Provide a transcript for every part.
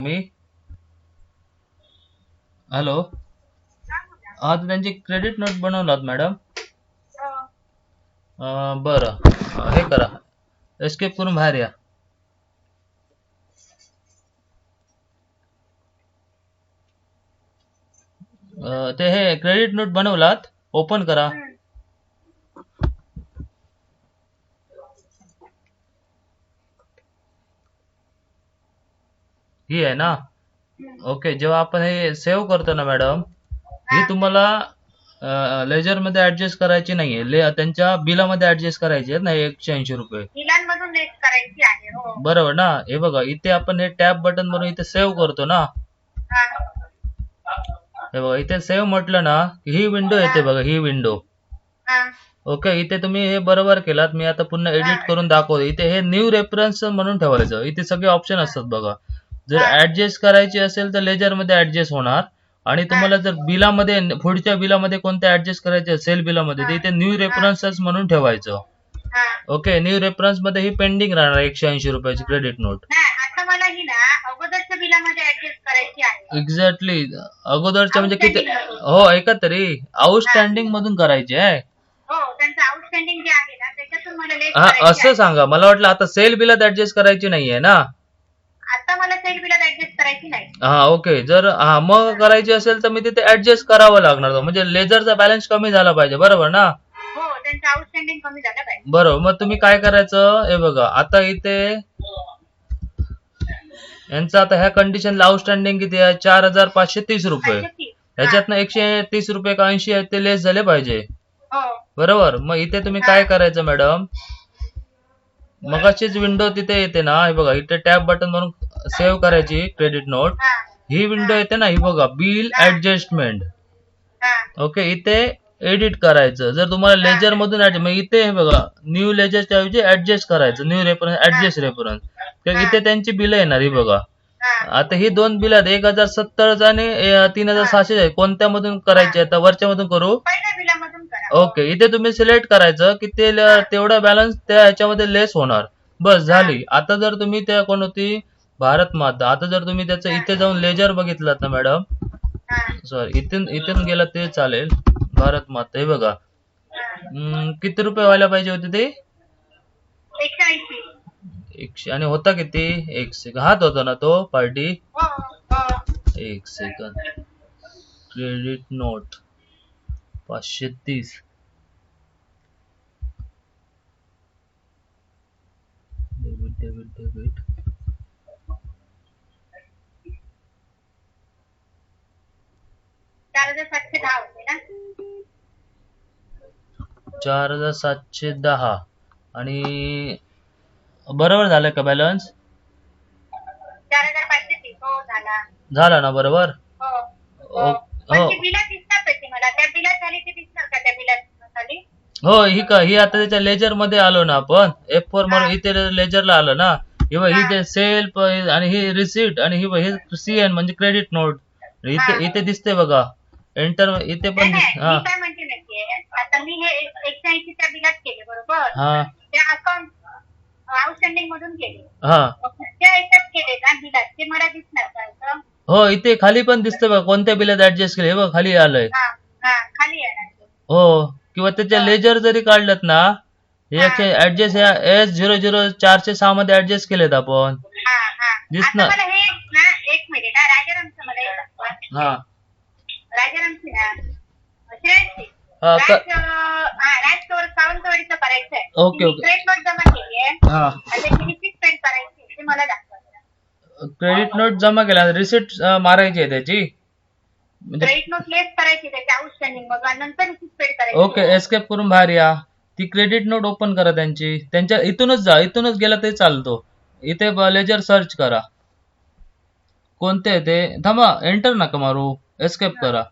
मी hello. हा, तर त्यांची क्रेडिट नोट बनवलात मॅडम? बरं. हे करा, एस्केप करून बाहेर या. ते हे क्रेडिट नोट बनवलात, ओपन करा. ही आहे ना? ओके. जेव्हा आपण हे सेव्ह करतो ना मॅडम, ही तुम्हाला लेजर मध्ये ऍडजस्ट करायची नाहीये, त्यांच्या बिलामध्ये ऍडजस्ट करायची आहे ना, 180 रुपये बिलांमधून लेस करायची आहे. हो. बरोबर ना? हे बघा, इथे आपण हे टॅब बटन म्हणून इथे सेव्ह करतो ना. हा. हे बघा, इथे सेव्ह म्हटलं ना, ही विंडो येते बघा, ही विंडो. हा. ओके. इथे तुम्ही हे बरोबर केलात. मी आता पुन्हा एडिट करून दाखवतो. इथे हे न्यू रेफरन्स म्हणून ठेवायचं. इथे सगळे ऑप्शन असतात बघा. जर ऍडजस्ट करायची असेल तर लेजर मध्ये ऍडजस्ट होणार, आणि तुम्हाला जर बिलामध्ये, पुढच्या बिलामध्ये कोणत्या ऍडजस्ट करायचे सेल बिलामध्ये, तर इथे न्यू रेफरन्सेस म्हणून ठेवायचं. हा. ओके. न्यू रेफरन्स मध्ये ही पेंडिंग राहणार 180 रुपयाची क्रेडिट नोट. नाही, आता मला ही ना अगोदरच्या बिलामध्ये ऍडजस्ट करायची आहे. एक्झॅक्टली. अगोदरच्या म्हणजे किती? Outstanding मधून. हो, ऐका तरी, आउटस्टँडिंग मधून करायची आहे. हो, त्यांचं आउटस्टँडिंग जे आहे ना त्याच्यातून मला लेस हा, करायची असं आहे. सांगा. मला वाटलं आता सेल बिलात ऍडजस्ट करायची नाहीये ना. आता मला सेल बिलात ऍडजस्ट करायची नाही. हा, ओके. जर मग करायची असेल तर मी तिथे ऍडजस्ट करावं लागणार, म्हणजे लेजरचा बॅलन्स कमी झाला पाहिजे, बरोबर ना? हो, त्यांचं आउटस्टँडिंग कमी झालं पाहिजे. बरोबर. मग तुम्ही काय करायचं, हे बघा, आता इथे यांचं आता ह्या कंडिशनला आउटस्टँडिंग किती आहे? 4,530 रुपये. 530. ह्याच्यातनं 130 रुपये का 80 आहेत ते लेस झाले पाहिजे, हो. बरोबर? मग इथे तुम्ही काय करायचं मॅडम, मगाचीच विंडो तिथे येते ना, हे बघा, इथे टॅब बटन म्हणून सेव्ह करायची क्रेडिट नोट. हा. ही विंडो येते ना, ही बघा, बिल ऍडजस्टमेंट. हा. ओके. इथे एडिट करायचं. जर तुम्हाला लेजर मधून मग इथे हे बघा, न्यू लेजरच्या ऐवजी ऍडजस्ट करायचं, न्यू रेफरन्स, ऍडजस्ट रेफरन्स. तर इथे त्यांची बिलं येणार, ही बघा. हा. आता ही दोन बिल आहेत, 1,070 आणि 3,600. कोणत्या मधून करायची? आता वरच्या मधून करू. पहिल्या बिलामधून करा. ओके. इथे तुम्ही सिलेक्ट करायचं की ते तेवढा बॅलन्स त्या ह्याच्यामध्ये लेस होणार. बस झाली. आता जर तुम्ही त्या कोण होती, भारत माता, आता जर तुम्ही त्याचं इथे जाऊन लेजर बघितलात ना मॅडम, हा. सॉरी, इथून गेला ते चालेल. भारत माता, हे बघा, किती रुपये व्हायला पाहिजे होते ते? 180. 100. आणि होता किती? 1 सेकंड. हात होता ना तो पार्टी. हो. हो. 1 सेकंड. Credit note 530. डेबिट. 4,710 होते ना. 4,710. आणि बरोबर झालं का बॅलन्स? 4,530. हो, झाला. झाला ना बरोबर? हो. हो. पण ती बिलं दिसतात तशी मला. त्या बिलात झाली ती दिसणार का त्या बिलात खाली? हो, ही आता त्याच्या लेजर मध्ये आलो ना आपण, F4 म्हणून इथे लेजरला आलो ना. ही ते सेल आणि ही रिसिट, आणि हे CN म्हणजे क्रेडिट नोट. इथे दिसते बघा, एंटर. इथे पण नाही, हा. मी काय म्हणते नाहीये, आता मी हे 180 त्या बिलात केले, बरोबर? हा. त्या अकाउंट आउटस्टँडिंग मधून केले. हा. त्या याच्यात केले ना बिलात, ते मला दिसणार का असं? हो, इथे खाली पण दिसते बघा, कोणत्या बिलात ऍडजस्ट केले, बघ खाली आलंय. हा. हा, खाली येणार ते. हो. किंवा त्याच्या लेजर जरी काढलं ना, हे ऍडजस्ट S00406 मध्ये ऍडजस्ट केलेत आपण. हा. हा. आता दिसणार. मला हे ना, एक मिनिट ना, राजारामचं मला एक दाखवा. हा. राजारामची ना, श्रेयसची. हा, राज सावंतवाडीचं करायचंय. ओके. क्रेडिट नोट जमा केली आहे हा. आणि त्याची रिसिप्ट पेंट करायची, ते मला दाखवा. क्रेडिट नोट जमा केला, रिसिट मारायची आहे त्याची, म्हणजे. क्रेडिट नोट लेस करायची त्याच्या आउटस्टँडिंग मग, आणि नंतर रिसिप्ट पेंट करायची. ओके. एस्केप करून बाहेर या. ती क्रेडिट नोट ओपन करा त्यांच्या इथूनच जा, इथूनच गेला तरी चालतो. इथे लेजर सर्च करा, कोणते आहे ते. थांबा, एंटर नका मारू, एस्केप करा.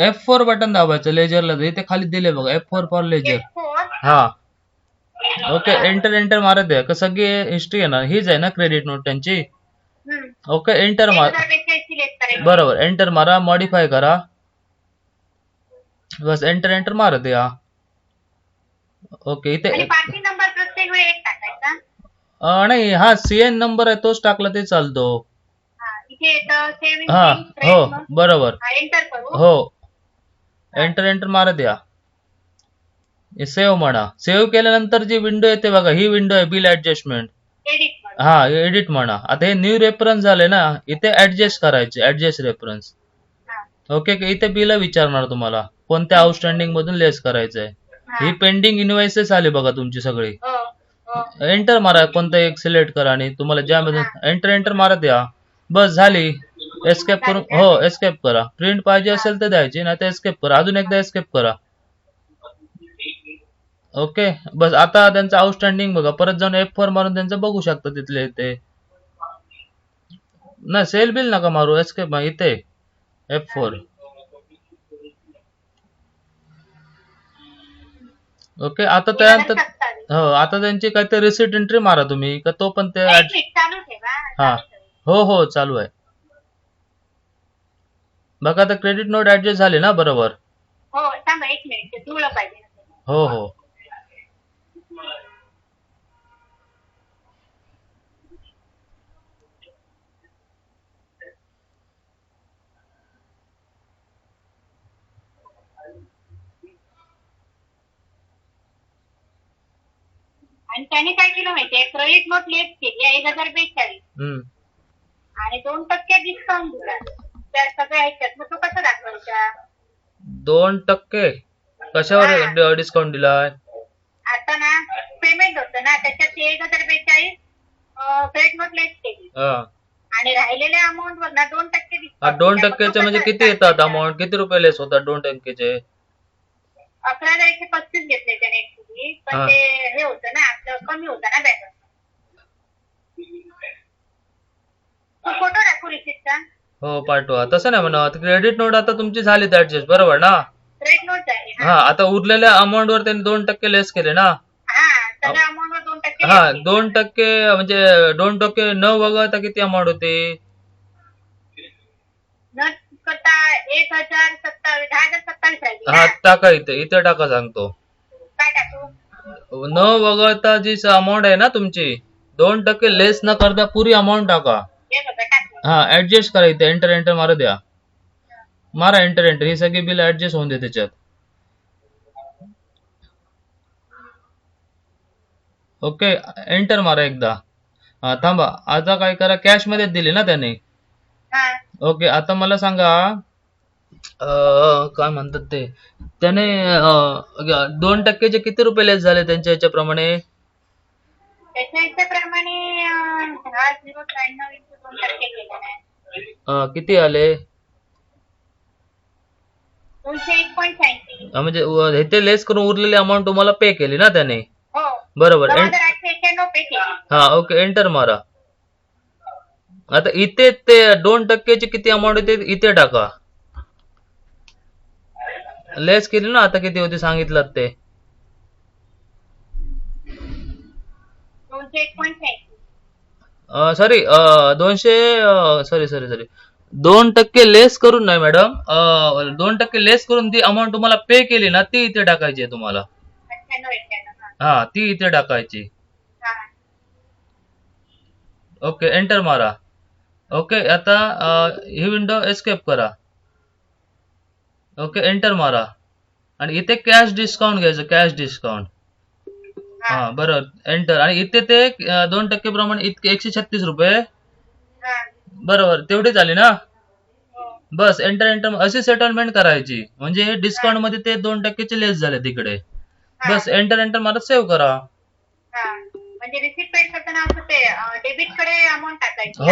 F4 button दाबायचं लेजरला. इथे खाली दिले बघा, F4 फॉर लेजर. F4. हा. ओके. एंटर मारत आहे का? सगळी हिस्ट्री येणार. हीच आहे ना क्रेडिट नोट त्यांची? ओके. एंटर मार. 1,082 लेस करायची. बरोबर. एंटर मारा, मॉडिफाय करा. बस एंटर मारत या. ओके. इथे आणि पार्टी नंबर प्रत्येक वेळी एक टाकायचा. नाही, हा सीएन नंबर आहे तोच टाकला ते चालतो. इथे येतं सेव्हिंग हा हो बरोबर. एंटर करू. हो एंटर मारा द्या. सेव्ह म्हणा. सेव्ह केल्यानंतर जी विंडो येते बघा, ही विंडो आहे बिल ऍडजस्टमेंट. एडिट करू. हा एडिट म्हणा. आता हे न्यू रेफरन्स झाले ना, इथे ऍडजस्ट करायचे, ऍडजस्ट रेफरन्स. हा. ओके, इथे बिल विचारणार तुम्हाला कोणत्या आउटस्टँडिंग मधून लेस करायचंय. ही पेंडिंग इनवाइसेस आली बघा तुमची सगळी. हो हो. एंटर मारा, कोणतं एक सिलेक्ट करा आणि तुम्हाला ज्यामध्ये एंटर मारा द्या. बस झाली. एस्केप करून हो एस्केप करा. प्रिंट पाहिजे असेल तर द्यायची, नाही तर एस्केप करा. अजून एकदा एस्केप करा. ओके बस. आता त्यांचं आउटस्टँडिंग बघा. परत जाऊन F4 मारून त्यांचं बघू शकता तिथले ते. नाही सेल बिल नका मारू, एस्केप इथे F4. ओके आता त्यानंतर 2027. हो आता त्यांची काहीतरी रिसिट एंट्री मारा तुम्ही का तो पण ते एक मिनिट चालू ठेवा. हा चालू ठेवा. हो चालू आहे. बघा आता क्रेडिट नोट ऍडजस्ट झाले ना बरोबर. हो थांबा एक मिनिट, ते जुळलं पाहिजे ना. हो आणि त्याने काय केलं माहितीये, क्रेडिट नोट लेस केली 1042 हम्म. आणि 2% डिस्काउंट दिला त्या सगळ्या ह्याच्यात. मग तो कसा दाखवायचा? 2% कशावर डिस्काउंट दिलाय? आता ना पेमेंट होतं ना, त्याच्यात 1042 क्रेडिट नोट लेस केली हा आणि राहिलेल्या अमाऊंट वर ना 2% डिस्काउंट. 2%चे म्हणजे किती येतात अमाऊंट? किती रुपये लेस होतात 2%चे? 11,135 घेतले त्याने ऍक्च्युली, पण हा. ते हे होतं ना आपलं कमी होतं ना बॅलन्स. तू फोटो दाखवू रिसिप्टचा. हो पाठवा. तसं नाही म्हणा, क्रेडिट नोट आता तुमची झाली ऍडजस्ट बरोबर ना. क्रेडिट नोट झाली. हा आता उरलेल्या अमाऊंट वर त्यांनी 2% लेस केले ना. हा सगळ्या अमाऊंट वर 2% हा 2% म्हणजे 2% न वगळता किती अमाऊंट होती? न करता 1027 10,027 राहिली हा ना. टाका इथे टाका सांगतो. काय टाकू? न वगळता जी अमाऊंट आहे ना तुमची, 2% लेस न करता पुरी अमाऊंट टाका. हे बघा टाकू. हा ऍडजस्ट करा इथे. एंटर मारा द्या. मारा एंटर ही सगळी बिल ऍडजस्ट होऊन दे त्याच्यात. ओके एंटर मारा एकदा. हा थांबा. आता काय करा, कॅश मध्ये दिली ना त्याने. हा ओके आता मला सांगा काय म्हणतात ते, त्याने 2%चे किती रुपये लेस झाले त्यांच्या याच्याप्रमाणे? त्याच्या हिशोबाप्रमाणे 10,093 इंटू 2% केलं ना. किती आले? 201.86. म्हणजे इथे लेस करून उरलेली अमाऊंट तुम्हाला पे केली ना त्याने. हो बरोबर. 9,891 पे केली. हा ओके एंटर मारा. आता इथे ते 2%चे किती अमाऊंट येते इथे टाका. लेस केली ना आता किती होती सांगितलं ते. 201.86. सॉरी 200 सॉरी 2% लेस करून नाही मॅडम. 2% लेस करून ती अमाऊंट तुम्हाला पे केली ना ती इथे टाकायची आहे तुम्हाला. 98.91. हा ती इथे टाकायची. हा. ओके एंटर मारा. ओके आता ही विंडो एस्केप करा. ओके एंटर मारा आणि इथे कॅश डिस्काउंट घ्यायचं. Cash discount. हा बरोबर एंटर. आणि इथे ते 2% प्रमाणे इतके 136 रुपये. हा. बरोबर तेवढी झाली ना. हो. बस एंटर अशी सेटलमेंट करायची. म्हणजे हे डिस्काउंट मध्ये ते 2%चे लेस झाले तिकडे. बस एंटर मारा सेव्ह करा. हा. म्हणजे रिसिप्ट पेड करताना असं ते डेबिट कडे अमाऊंट टाकायची.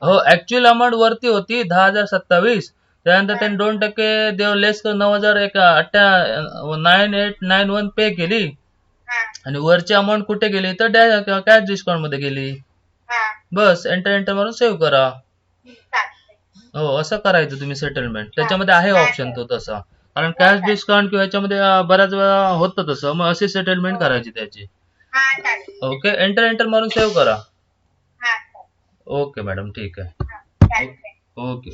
हो ऍक्च्युअल अमाऊंट वरती होती 10,027. त्यानंतर त्यांनी 2% लेस करून 9,891 पे केली. हा. आणि वरची अमाऊंट कुठे गेली तर कॅश डिस्काउंट मध्ये गेली. हा. बस एंटर मारून सेव्ह करा. चालतंय. हो असं करायचं तुम्ही सेटलमेंट. त्याच्यामध्ये आहे ऑप्शन तो तसा. कारण कॅश डिस्काउंट किंवा याच्यामध्ये बऱ्याच वेळा होतं तसं. मग अशी सेटलमेंट करायची त्याची. हा चालेल. ओके एंटर मारून सेव्ह करा. हा चालेल. ओके मॅडम ठीक आहे. हा चालेल. ओके.